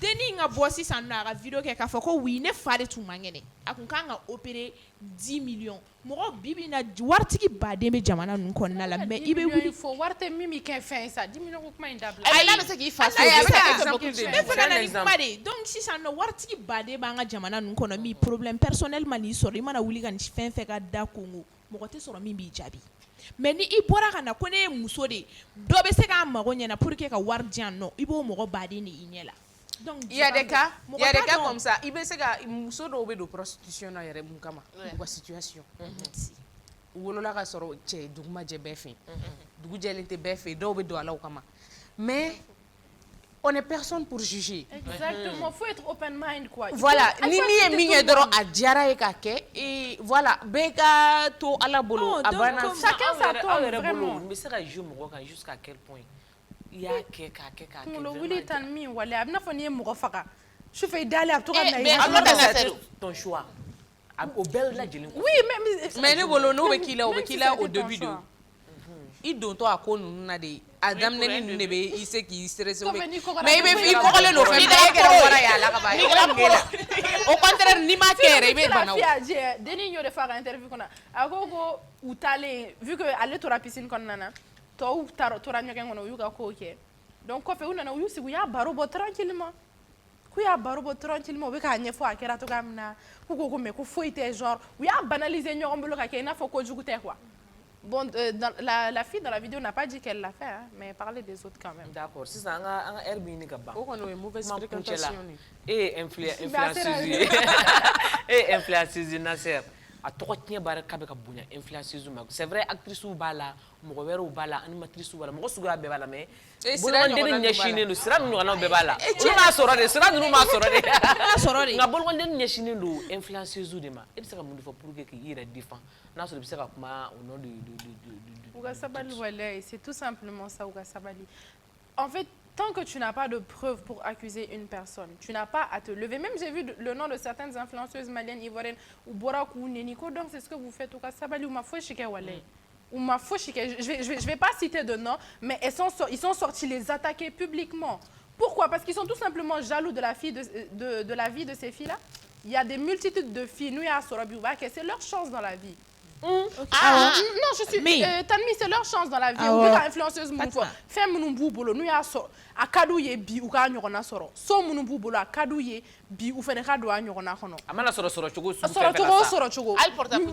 denni ka bɔ sisan nɔ a ka video kɛ k'a fɔ ko oui ne fa de tun man kɛnɛ a kun kan ka opérer 10 millions mɔgɔ bi bi na waritigi baden bɛ jamana ninnu kɔnɔna la mais i bɛ wuli fo wari tɛ min bɛ kɛ fɛn ye sa 10 millions ko kuma in dabila. Ayi n'a bɛ se k'i fa so. Ayi a bɛ ka exemple de ne fɛ ka na ni kuma de donc sisan nɔ waritigi baden b'an ka jamana ninnu kɔnɔ min problème personnel ma n'i sɔrɔ i mana wuli ka nin fɛn fɛn ka da kongo mɔgɔ tɛ sɔrɔ min b'i jaabi. Mais ni i bɔra ka na ko ne ye muso de dɔ bɛ se k'a mago ɲɛna pour que ka wari di yan nɔ i b'o mɔgɔ baden de i ɲɛ la. Donc il y a des cas comme ça i bɛ se ka muso dɔw bɛ don prostitution na yɛrɛ mun kama u ka situation. U wolola ka sɔrɔ cɛ duguma jɛ bɛɛ fɛ dugu jɛlen tɛ bɛɛ fɛ dɔw bɛ don a la o kama mais on est personne pour juger. Exactement, faut être open mind quoi. Voilà, ni min ye min kɛ dɔrɔn a diyara ye ka kɛ et voilà bɛɛ ka to ala bolo a banna. Chacun sa tombe vraiment. Mais c'est que je me kan jusqu'à quel point il y a kɛ k'a kɛ k'a kɛ. Kunkolo wuli tan min wale a bɛna fɔ n'i ye mɔgɔ faga sufɛ i dalen a bɛ to ka na ton choix. Au bel lajɛlen. Oui, mais ne bolo n'o bɛ k'i la o bɛ k'i la au début de. I dontɔ a ko ninnu na de a daminɛni ninnu de bɛ i se k'i stressé mais i kɔgɔlen don fɛn bɛɛ kɛra wara ye a la ka ban au contraire n'i ma kɛ yɛrɛ i bɛ bana o. Denin y'o de fɔ a ka interview kɔnɔ a ko u taalen vu que ale tora piscine kɔnɔna na tɔw tora ɲɔgɔn kɔnɔ u y'u ka kow kɛ donc kɔfɛ u nana u y'u sigi u y'a baro bɔ tranquillement k'u y'a baro bɔ tranquillement u bɛ k'a ɲɛfɔ a kɛra cogoya min na k'u ko ko mais ko foyi tɛ genre u y'a banaliser ɲɔgɔn bolo ka kɛ i n'a fɔ kojugu tɛ quoi. Bon, la fille dans la vidéo n'a pas dit qu'elle l'a fait, hein, mais parler des autres quand même. D'accord, si ça a un Airbnb là-bas. Oh, on a une mauvaise fréquentation. Et influenceuse. Et influenceuse Nasser. A tɔgɔ tiɲɛ baara k'a bɛ ka bonya influenceuse ma c'est vrai actrice b'a la mɔgɔ wɛrɛw b'a la animatrice b'a la mɔgɔ suguya bɛɛ b'a la mais bolokɔniden ɲɛsinnen don sira ninnu ɲɔgɔnnaw bɛɛ b'a la olu m'a sɔrɔ de sira ninnu m'a sɔrɔ de nka bolokɔniden ɲɛsinnen don influenceuse de ma e bɛ se ka mun de fɔ pour que k'i yɛrɛ défend n'a sɔrɔ i bɛ se ka kuma au nom de Uga sabali walahi, c'est tout simplement ça Uga sabali. En fait, tant que tu n'as pas de preuves pour accuser une personne, tu n'as pas à te lever. Même j'ai vu le nom de certaines influenceuses maliennes, ivoiriennes, ou Borakou, ou Neniko, donc c'est ce que vous faites Uga sabali ou ma fouchike walahi. Ou ma fouchike, je vais pas citer de nom, mais ils sont sortis les attaquer publiquement. Pourquoi? Parce qu'ils sont tout simplement jaloux de la vie de ces filles-là. Il y a des multitudes de filles, nous, à Sorabiouba, que c'est leur chance dans la vie. Non, je suis. Tanmi, c'est leur chance dans la vie. On peut influenceuse mon foi. Fais mon boubolo. Nous y a so. A kadouye bi ou ka nyona soro. So mon boubolo a kadouye bi ou fene kadou a nyona kono. Amana soro chogo. Soro chogo.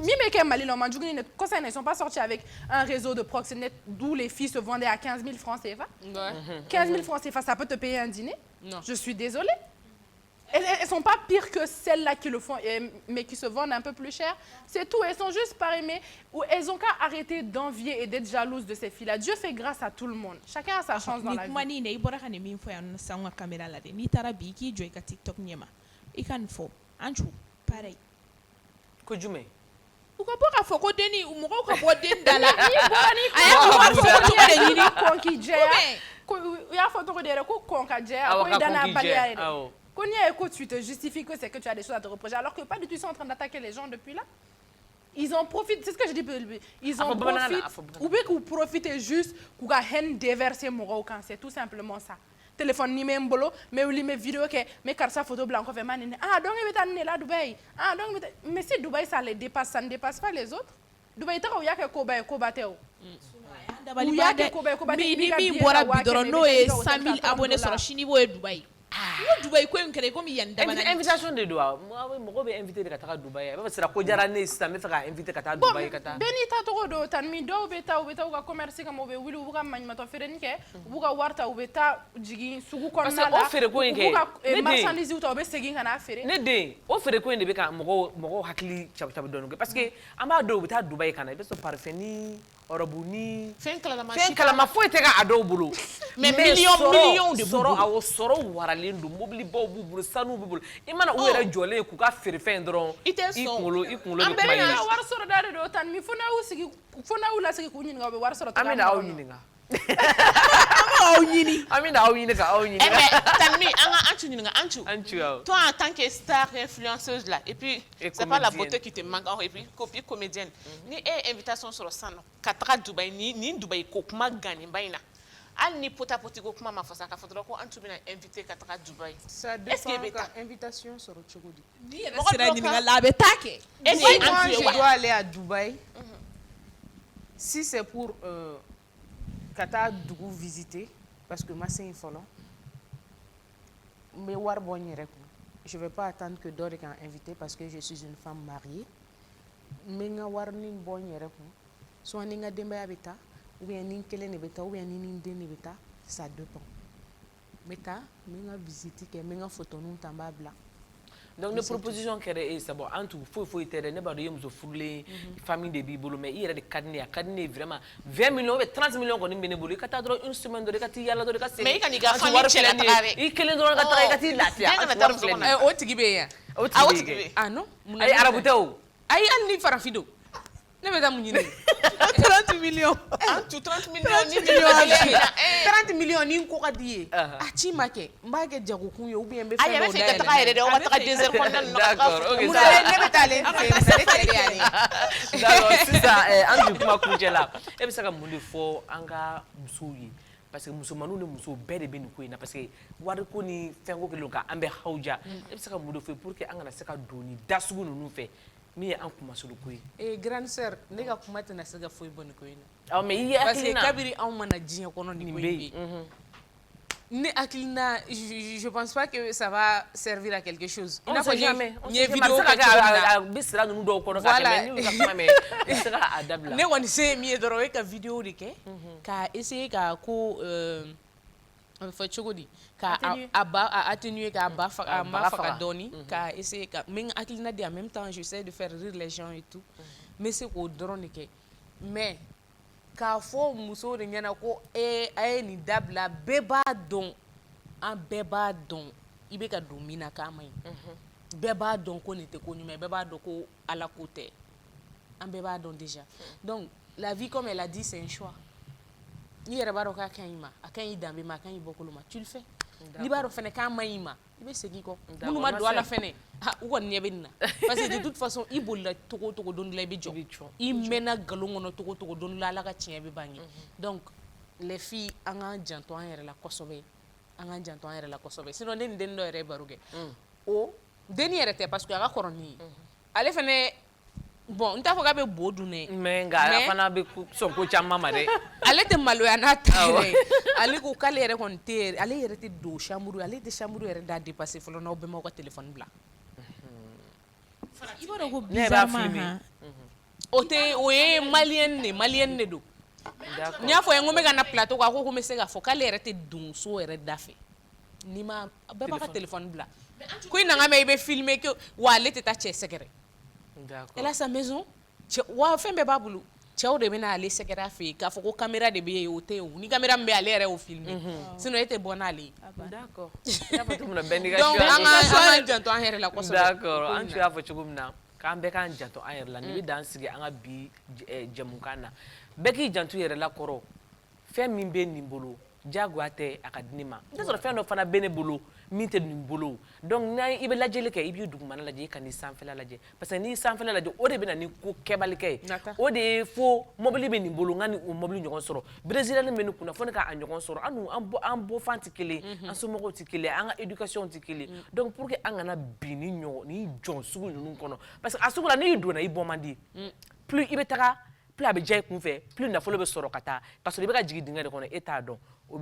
Mi meke mali lo manjugni ne conseil ne sont pas sortis avec un réseau de proxénètes d'où les filles se vendaient à 15 000 francs CFA. 15 000 francs CFA, ça peut te payer un dîner. Non. Je suis désolée. Elles ne sont pas pires que celles-là qui le font, mais qui se vendent un peu plus cher. C'est tout. Elles sont juste pareilles, mais elles ont qu'à arrêter d'envier et d'être jalouses de ces filles-là. Dieu fait grâce à tout le monde. Chacun a sa chance dans la vie. Pareil. Kojume. Pourquoi pas faut que Denis ou Moro ka bodin dala. Quand il y a écoute, tu te justifies que c'est que tu as des choses à te reprocher, alors que pas du tout, ils sont en train d'attaquer les gens depuis là. Ils en profitent, c'est ce que je dis, ils en profitent, ou bien que vous profitez juste, que vous avez déversé mon rocan, c'est tout simplement ça. Téléphone ni même bolo, mais oui mes vidéos que mes cartes photo blanc fait manine. Ah donc il est là Dubaï. Ah donc mais si Dubaï ça les dépasse, ça ne dépasse pas les autres. Dubaï t'as ouïa que Kobateo. Mi bora bidoro no e 100 000 abonnés sur Chini bo e Dubaï. Dubaï ko nkere ko mi yanda bana invitation de doa mo be invité de ka Dubaï ba sera ko jara ne sta me fa invité ka ta Dubaï ka ta beni ta to do tan mi do be ta ka commerce ka mo be wili bu ka manima to fere nike bu ka warta u be ta jigi sugu kon na la bu ka marchandise u to be segi kana fere ne de o fere ko inde be ka mo hakili chab don parce que amba do be ta Dubaï kana be so parfeni orobuni fen kala ma foi te ka ado bulu mais million de soro awo soro waralen do mobili bo bubulu sanu bubulu imana o yere jole ku ka fere fen dron i kunkolo de kuma yi war soro dare do tan mi fona u la sigi ku nyini ga be war soro tan amina aw nyini ga amina aw nyini mais tan mi anchu toi en tant que star influenceuse là et puis c'est pas la beauté qui te manque et puis copie comédienne ni invitation sur sano katra Dubaï ni Dubaï ko kuma gani baina al ni pota ko kuma ma fasa ka fotoro ko antu bina invité katra Dubaï ça dépend quand invitation sur chogodi ni sera ni la betake et moi je dois aller à Dubaï si c'est pour kata dugu visiter parce que ma c'est infolo mais war bonire ko je vais pas attendre que d'autres quand invité parce que je suis une femme mariée mais nga war ni bonire ko so ni nga demba habita ou bien ni kele ne beta ou bien ni ndeni beta ça dépend beta mi nga visiter que mi nga photo nous tamba bla donc ne proposition kɛra c'est bon en tout foyi tɛ dɛ ne b'a dɔn i ye muso furulen famille de b'i bolo mais i yɛrɛ de ka di ne ye a ka di ne ye vraiment 20 millions ou 30 millions kɔni bɛ ne bolo i ka taa dɔrɔn une semaine dɔrɔn i ka t'i yaala dɔrɔn i ka segin mais i ka n'i ka famille cɛ ka taga dɛ i kelen dɔrɔn ka taga i ka t'i lafiya o tigi bɛ yen o tigi bɛ yen ah non ayi arabu tɛ o ayi hali ni farafin don ne bɛ taa mun ɲini 30 millions en tout 30 millions ni millions 30 millions ni ko ka di ye a ci ma kɛ n b'a kɛ jagokun ye ou bien n bɛ fɛn dɔw dayɛlɛ a yɛrɛ fɛ i ka taga yɛrɛ dɛ o ka taga 2 heures kɔnɔna na d'accord ok ne bɛ taa ale fɛ ne tɛ ale d'accord sisan an bi kuma kuncɛ la e bɛ se ka mun de fɔ an ka musow ye parce que musomaninw ni musow bɛɛ de bɛ nin ko in na parce que wariko ni fɛnko kelen kan an bɛ hawuja e bɛ se ka mun de fɔ pour que an kana se ka don ni da sugu ninnu fɛ min ye an kumasulu ko ye grande sœur ne ka kuma tɛna se ka foyi bɔ nin ko in na mais i ye hakilina parce que kabiri anw mana diɲɛ kɔnɔ nin ko in bɛ ne hakilina je pense pas que ça va servir à quelque chose on sait jamais n ye vidéo kɛ cogo min na a bɛ sira ninnu dɔw kɔnɔ ka tɛmɛ n'u ka kuma mɛn i bɛ se k'a dabila ne kɔni se min ye dɔrɔn o ye ka vidéo de kɛ ka essayer ka ko a bɛ fɔ cogo di ka a atténuer k'a ba faga dɔɔni ka essayer ka min hakilina di en même temps j'essaie de faire rire les gens et tout n bɛ se k'o dɔrɔn de kɛ mais k'a fɔ muso de ɲɛna ko a ye nin dabila bɛɛ b'a dɔn an bɛɛ b'a dɔn i bɛ ka don min na k'a ma ɲi bɛɛ b'a dɔn ko nin tɛ ko ɲuman ye bɛɛ b'a dɔn ko ala ko tɛ an bɛɛ b'a dɔn déjà donc la vie comme elle a dit c'est un choix n'i yɛrɛ b'a dɔn k'a ka ɲi ma a ka ɲi danbe ma a ka ɲi bɔkolo ma tu le fais n'i b'a dɔn fɛnɛ k'a ma ɲi ma i bɛ segin kɔ minnu ma don a la fɛnɛ u kɔni ɲɛ bɛ nin na parce que de toute façon i bolila togo togo don dɔ la i bɛ jɔ i mɛnna nkalon kɔnɔ togo togo don dɔ la ala ka tiɲɛ bɛ ban ye donc les filles an k'an janto an yɛrɛ la kosɛbɛ an k'an janto an yɛrɛ la kosɛbɛ sinon ne ni denni dɔ yɛrɛ ye baro kɛ o denni yɛrɛ tɛ parce que a ka kɔrɔ ni ye ale fɛnɛ bon n t'a fɔ k'a bɛ bo dun dɛ mais nka a fana bɛ sɔn ko caman ma dɛ ale tɛ maloya n'a ta yɛrɛ ale ko k'ale yɛrɛ kɔni tɛ ale yɛrɛ tɛ don chambre ale tɛ chambre yɛrɛ da dépasser fɔlɔ n'aw bɛɛ m'aw ka téléphone bila i b'a dɔn ko bizarrement o tɛ o ye maliyɛn de don n y'a fɔ ye n ko n bɛ ka na plateau kan a ko ko n bɛ se k'a fɔ k'ale yɛrɛ tɛ don so yɛrɛ da fɛ n'i ma bɛɛ b'a ka téléphone bila ko i nana mɛn i bɛ filmer que wa ale tɛ taa cɛ sɛgɛrɛ elle a sa maison wa fɛn bɛɛ b'a bolo cɛw de bɛna ale sɛgɛrɛ a fɛ yen k'a fɔ ko caméra de bɛ yen o tɛ yen ni caméra min bɛ ale yɛrɛ y'o filmer sinon e tɛ bɔ n'ale ye d'accord i y'a fɔ cogo min na bɛɛ n'i ka donc an k'an janto an yɛrɛ la kosɛbɛ d'accord an tun y'a fɔ cogo min na k'an bɛɛ k'an janto an yɛrɛ la nin bɛ dan sigi an ka bi jɛmukan na bɛɛ k'i janto i yɛrɛ la kɔrɔ fɛn min bɛ nin bolo diyagoya tɛ a ka di ne ma n'a sɔrɔ fɛn dɔ fana bɛ ne bolo min tɛ nin bolo donc i bɛ lajɛli kɛ i b'i dugumana lajɛ i ka n'i sanfɛla lajɛ parce que n'i sanfɛla lajɛ o de bɛ na ni ko kɛbalikɛ ye o de ye fo mobili bɛ nin bolo n ka ni o mobili ɲɔgɔn sɔrɔ brésilien bɛ nin kunna fo ne ka a ɲɔgɔn sɔrɔ an bɔfan tɛ kelen an somɔgɔw tɛ kelen an ka éducation tɛ kelen donc pour que an kana bin ni jɔn sugu ninnu kɔnɔ parce que a sugu la n'i donna i bɔ man di plus i bɛ taga plus a bɛ diya i kun fɛ plus nafolo bɛ sɔrɔ ka taa k'a sɔrɔ i bɛ ka jigin dingɛ de kɔnɔ e t'a dɔn o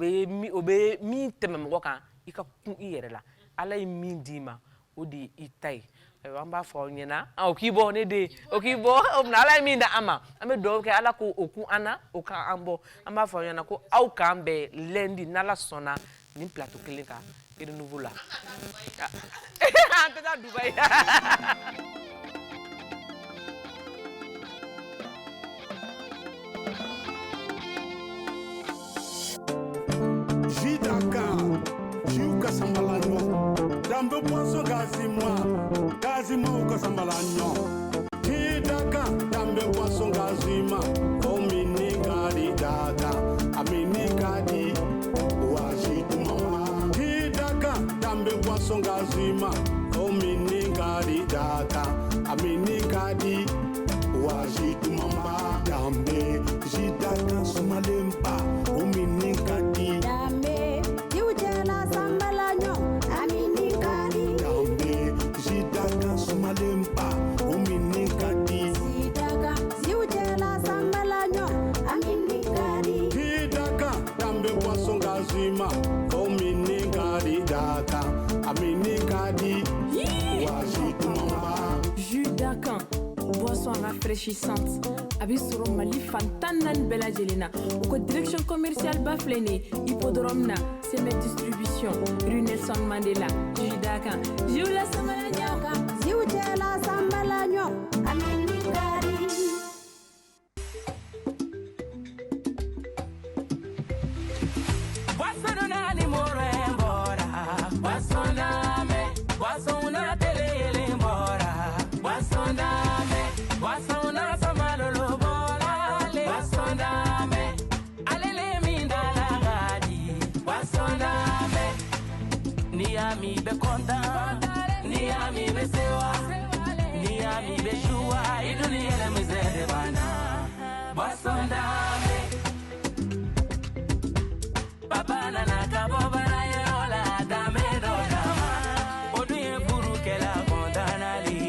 bɛ min tɛmɛ mɔgɔ kan i ka kun i yɛrɛ la ala ye min d'i ma o de ye i ta ye ayiwa an b'a fɔ aw ɲɛna o k'i bɔ ne den o k'i bɔ o bɛna ala ye min da an ma an bɛ dugawu kɛ ala k'o kun an na o k'an bɔ an b'a fɔ aw ɲɛna ko aw k'an bɛn lundi n'ala sɔnna nin plateau kelen kan renouveau la an tɛ taa Dubaï Dambe poisson gazima ou kasambalanyo. Hidaka, dambe poisson gazima. Omini kadi daka, amini kadi wajitu mama. Hidaka, dambe poisson gazima. Omini kadi daka, amini kadi wajitu mama. Dambe jidaka sumalempa, omini kadi. Dambe, jiujela sambalanyo. Sumalempa, uminikadi. Sidaka, ziujela sambalanyo, aminikadi. Hidaka, dambe poisson gazima, uminikadi daka, aminikadi. Wajitu mama. Jus d'Acan, boisson rafraîchissante. Abisoro Mali Fantanan Bella Jelena. Au direction commerciale Baflene, Hippodrome na, Semet Distribution, rue Nelson Mandela, Jus d'Acan. Je vous laisse be kontaan ni ami be sewa ni ami be shua iduni ele mizede bana basondame papa nana kabo bara yola dame do dama oduye buru kela kontanali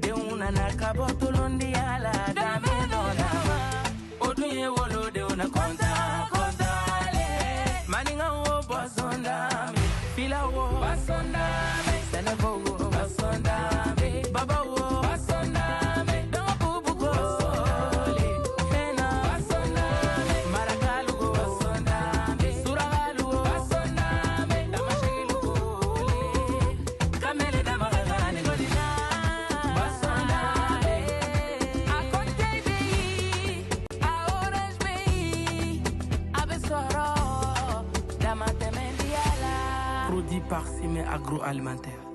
de una na kabo tolondi ala dame do dama oduye wolo de una kontale maninga wo basondame fila wo basondame senebo wo basondame baba wo basondame dobu go basole fena basondame marakalu go basondame suragalu go basondame damashilu go kamele damagani godina basondame akonte bi aoras bi abesoro damatemendiala produit par Cime Agroalimentaire.